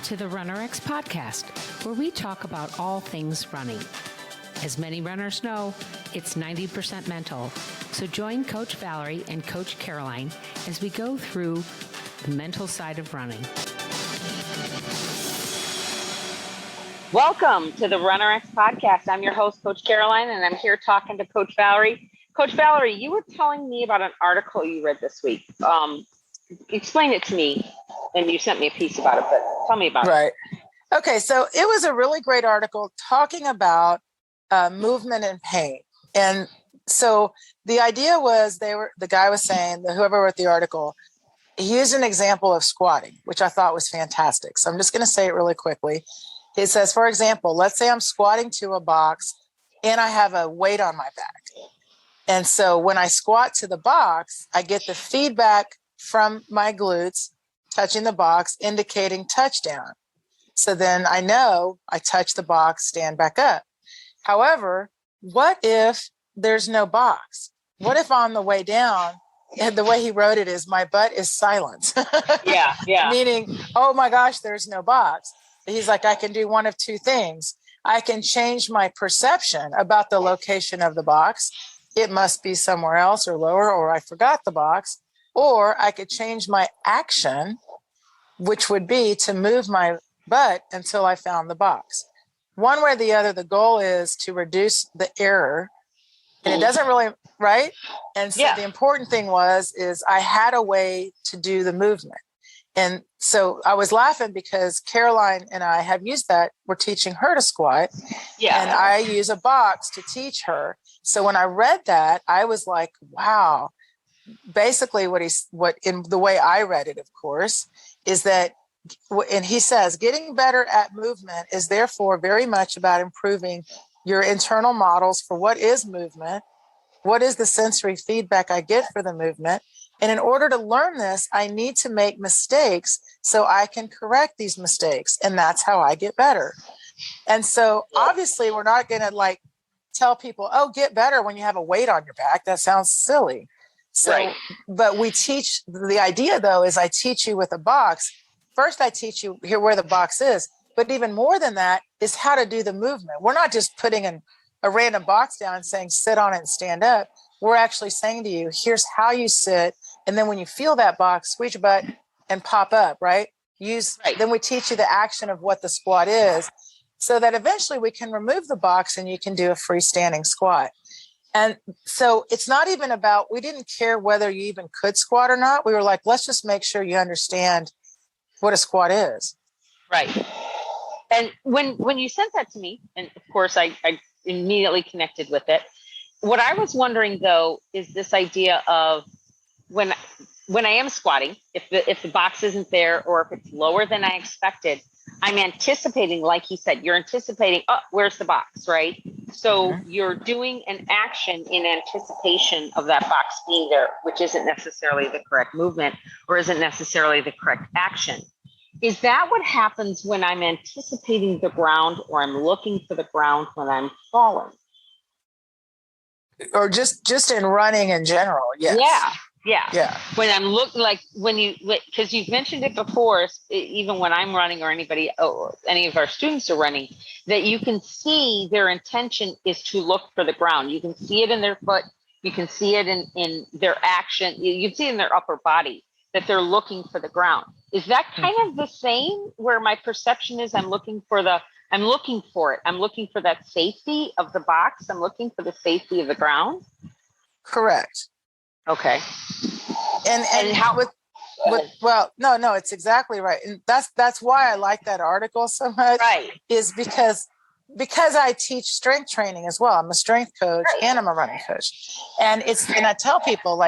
to the RunnerX podcast, where we talk about all things running. As many runners know, it's 90% mental. So join Coach Valerie and Coach Caroline as we go through the mental side of running. Welcome to the RunnerX podcast. I'm your host, Coach Caroline, and I'm here talking to Coach Valerie. Coach Valerie, you were telling me about an article you read this week. Explain it to me, and you sent me a piece about it, but tell me about it. Right. Okay, so it was a really great article talking about movement and pain. And so the idea was the guy was saying, that whoever wrote the article, he used an example of squatting, which I thought was fantastic. So I'm just going to say it really quickly. He says, for example, let's say I'm squatting to a box and I have a weight on my back. And so when I squat to the box, I get the feedback from my glutes touching the box, indicating touchdown. So then I know I touch the box, stand back up. However, what if there's no box? What if on the way down, and the way he wrote it is my butt is silent. Yeah. Meaning, oh my gosh, there's no box. He's like, I can do one of two things. I can change my perception about the location of the box. It must be somewhere else or lower, or I forgot the box. Or I could change my action, which would be to move my butt until I found the box. One way or the other, the goal is to reduce the error. And it doesn't really, right? And so The important thing is I had a way to do the movement. And so I was laughing because Caroline and I have used that. We're teaching her to squat. Yeah. And I use a box to teach her. So when I read that, I was like, wow. Basically what in the way I read it, of course, is that, and he says, getting better at movement is therefore very much about improving your internal models for what is movement, what is the sensory feedback I get for the movement. And in order to learn this, I need to make mistakes so I can correct these mistakes. And that's how I get better. And so obviously we're not going to tell people, oh, get better when you have a weight on your back. That sounds silly. So, right. But we teach, the idea though, is I teach you with a box. First, I teach you here where the box is, but even more than that is how to do the movement. We're not just putting a random box down and saying, sit on it and stand up. We're actually saying to you, here's how you sit. And then when you feel that box, squeeze your butt and pop up, right? Then we teach you the action of what the squat is so that eventually we can remove the box and you can do a freestanding squat. And so it's not even about, we didn't care whether you even could squat or not. We were like, let's just make sure you understand what a squat is. Right. And when you sent that to me, and of course I immediately connected with it. What I was wondering though, is this idea of when I am squatting, if the box isn't there or if it's lower than I expected, I'm anticipating, like he said, you're anticipating, oh, where's the box, right? So you're doing an action in anticipation of that box being there, which isn't necessarily the correct movement or isn't necessarily the correct action. Is that what happens when I'm anticipating the ground or I'm looking for the ground when I'm falling? Or just in running in general, yes. Yeah. When I'm because you've mentioned it before, even when I'm running or anybody or any of our students are running, that you can see their intention is to look for the ground. You can see it in their foot. You can see it in their action. You can see it in their upper body that they're looking for the ground. Is that kind of the same where my perception is I'm looking for it. I'm looking for that safety of the box. I'm looking for the safety of the ground. Correct. Okay. And how no, it's exactly right. And that's why I like that article so much. Right. Is because I teach strength training as well. I'm a strength coach and I'm a running coach. And I tell people,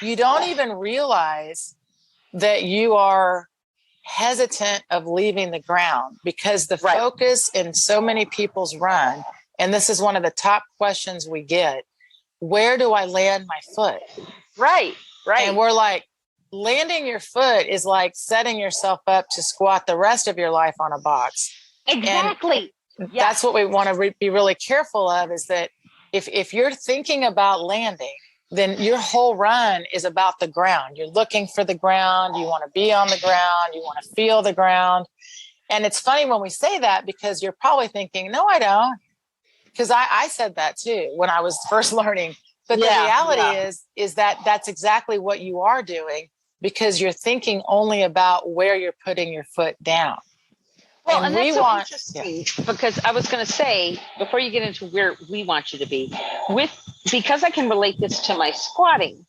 you don't even realize that you are hesitant of leaving the ground because the focus in so many people's run, and this is one of the top questions we get, where do I land my foot? Right. And we're like, landing your foot is like setting yourself up to squat the rest of your life on a box. Exactly. That's what we want to be really careful of, is that if you're thinking about landing, then your whole run is about the ground. You're looking for the ground. You want to be on the ground. You want to feel the ground. And it's funny when we say that, because you're probably thinking, no, I don't. Because I said that too when I was first learning. But the reality is that that's exactly what you are doing, because you're thinking only about where you're putting your foot down. Well, and that's so interesting, because I was going to say, before you get into where we want you to be, because I can relate this to my squatting.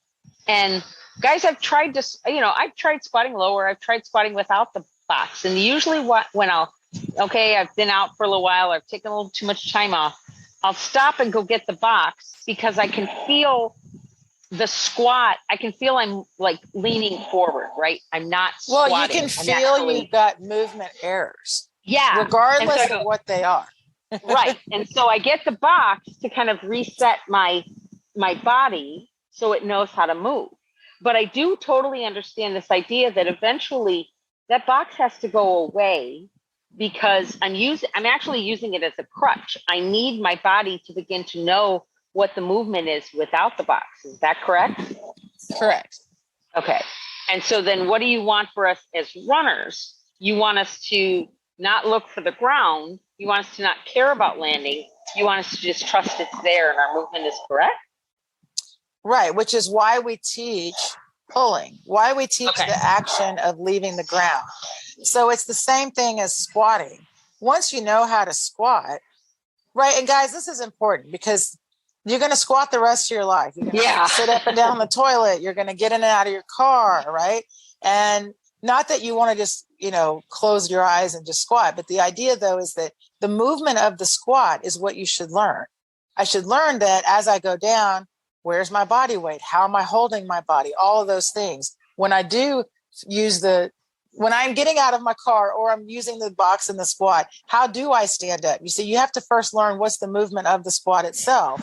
And guys, I've tried squatting lower. I've tried squatting without the box. And usually when I've been out for a little while, I've taken a little too much time off, I'll stop and go get the box, because I can feel the squat. I can feel I'm like leaning forward, right? I'm not squatting. Well, you can feel you've got movement errors. Yeah. Regardless of what they are. Right. And so I get the box to kind of reset my body so it knows how to move. But I do totally understand this idea that eventually that box has to go away, because I'm actually using it as a crutch. I need my body to begin to know what the movement is without the box. Is that correct? Correct. Okay. And so then what do you want for us as runners? You want us to not look for the ground. You want us to not care about landing. You want us to just trust it's there and our movement is correct? Right, which is why we teach pulling, why we teach the action of leaving the ground. So it's the same thing as squatting. Once you know how to squat, right? And guys, this is important, because you're going to squat the rest of your life. You're going to sit up and down the toilet. You're going to get in and out of your car, right? And not that you want to just, close your eyes and just squat. But the idea, though, is that the movement of the squat is what you should learn. I should learn that as I go down, where's my body weight? How am I holding my body? All of those things. When I do when I'm getting out of my car or I'm using the box in the squat, how do I stand up? You see, you have to first learn what's the movement of the squat itself.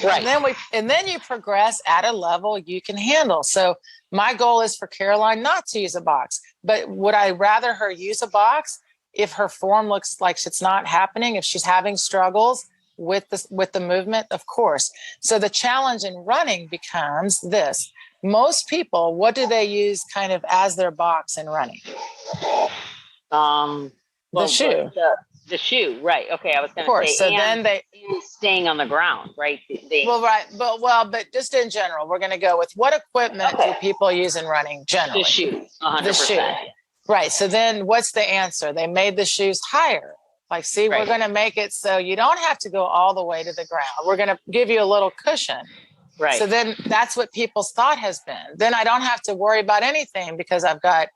Right. And then you progress at a level you can handle. So my goal is for Caroline not to use a box, but would I rather her use a box if her form looks like it's not happening, if she's having struggles with the movement? Of course. So the challenge in running becomes this. Most people, what do they use kind of as their box in running? The shoe. The shoe, right? Okay, I was going to say. So then they staying on the ground, right? But just in general, we're going to go with what equipment do people use in running generally? The shoes, 100%. The shoe, right? So then, what's the answer? They made the shoes higher. Like, see, we're going to make it so you don't have to go all the way to the ground. We're going to give you a little cushion. Right. So then that's what people's thought has been. Then I don't have to worry about anything because I've got,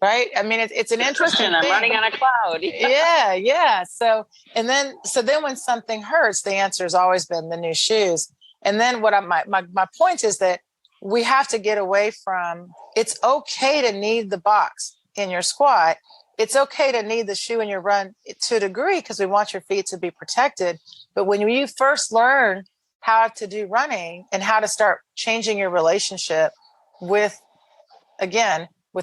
right? I mean, it's an interesting thing. I'm running on a cloud. Yeah. So then when something hurts, the answer has always been the new shoes. And then my point is that we have to get away from, it's okay to need the box in your squat. It's okay to need the shoe in your run to a degree because we want your feet to be protected. But when you first learn how to do running and how to start changing your relationship with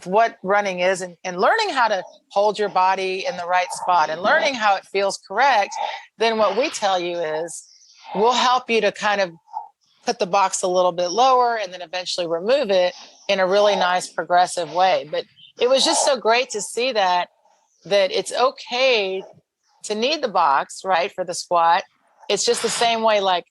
what running is and learning how to hold your body in the right spot and learning how it feels correct, then what we tell you is we'll help you to kind of put the box a little bit lower and then eventually remove it in a really nice progressive way. But it was just so great to see that it's okay to need the box, right, for the squat. It's just the same way, like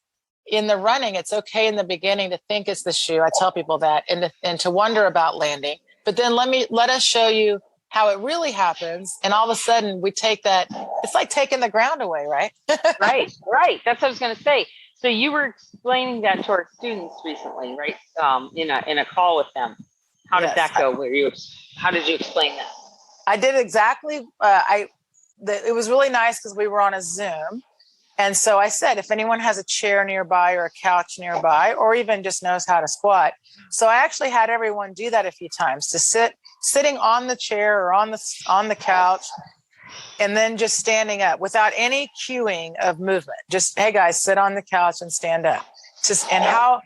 in the running, it's okay in the beginning to think it's the shoe. I tell people that and to wonder about landing. But then let us show you how it really happens. And all of a sudden we take that, it's like taking the ground away, right? Right. That's what I was going to say. So you were explaining that to our students recently, right? In a call with them. How did that go? How did you explain that? I did exactly. It was really nice because we were on a Zoom. And so I said, if anyone has a chair nearby or a couch nearby, or even just knows how to squat. So I actually had everyone do that a few times, to sitting on the chair or on the couch, and then just standing up without any cueing of movement. Just, hey guys, sit on the couch and stand up. And how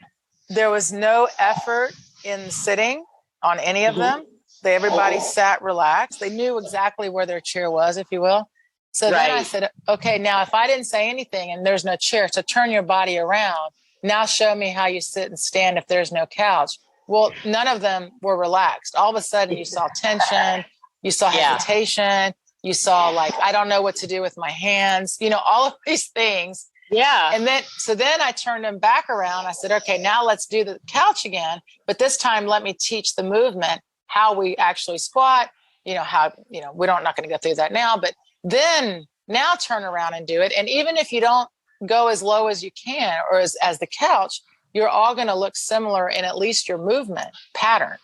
there was no effort in sitting on any of them. Everybody sat relaxed. They knew exactly where their chair was, if you will. So then I said, okay, now if I didn't say anything and there's no chair, so turn your body around. Now show me how you sit and stand if there's no couch. Well, none of them were relaxed. All of a sudden you saw tension, you saw hesitation, You saw like, I don't know what to do with my hands, all of these things. Yeah. And then I turned them back around. I said, okay, now let's do the couch again. But this time, let me teach the movement, how we actually squat, how, we're not going to go through that now, but then now turn around and do it. And even if you don't go as low as you can, or as the couch, you're all going to look similar in at least your movement pattern.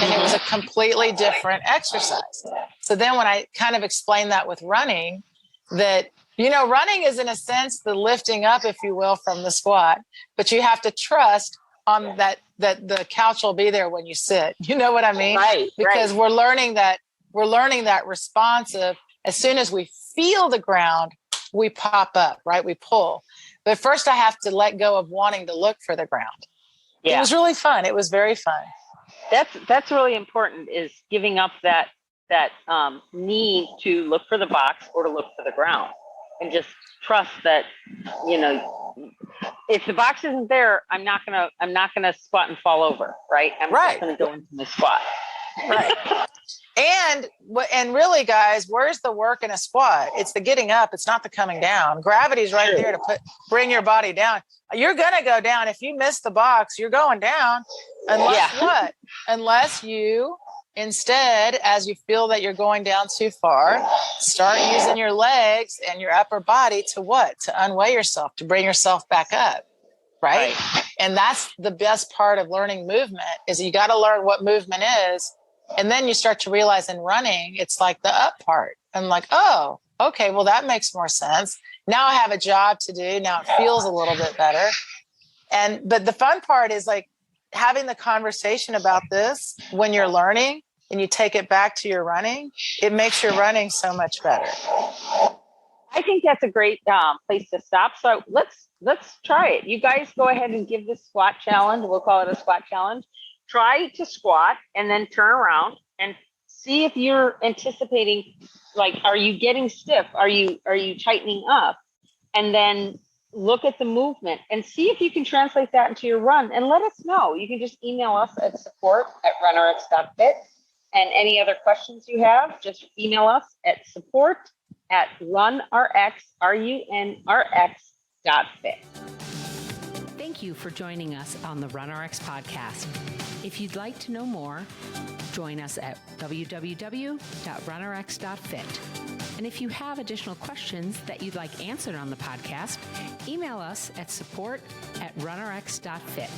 And it was a completely different exercise. So then when I kind of explained that with running, that, running is in a sense the lifting up, if you will, from the squat, but you have to trust on that the couch will be there when you sit. You know what I mean? Right. Because we're learning that responsive. As soon as we feel the ground, we pop up, right? We pull. But first I have to let go of wanting to look for the ground. Yeah. It was really fun. It was very fun. That's really important, is giving up that need to look for the box or to look for the ground, and just trust that, if the box isn't there, I'm not gonna squat and fall over, right? I'm just gonna go into my squat. Right. And really, guys, where's the work in a squat? It's the getting up. It's not the coming down. Gravity's right there to bring your body down. You're going to go down. If you miss the box, you're going down. Unless you instead, as you feel that you're going down too far, start using your legs and your upper body to what? To unweigh yourself, to bring yourself back up. Right. And that's the best part of learning movement, is you got to learn what movement is. And then you start to realize in running, it's like the up part. I'm like, oh, okay, well, that makes more sense. Now I have a job to do. Now it feels a little bit better. But the fun part is like having the conversation about this when you're learning and you take it back to your running, it makes your running so much better. I think that's a great place to stop. So let's try it. You guys go ahead and give this squat challenge. We'll call it a squat challenge. Try to squat and then turn around and see if you're anticipating, like, are you getting stiff? Are you tightening up? And then look at the movement and see if you can translate that into your run, and let us know. You can just email us at support@runrx.fit. And any other questions you have, just email us at support@runrx.fit. Thank you for joining us on the RunRx podcast. If you'd like to know more, join us at www.runrx.fit. And if you have additional questions that you'd like answered on the podcast, email us at support@runrx.fit.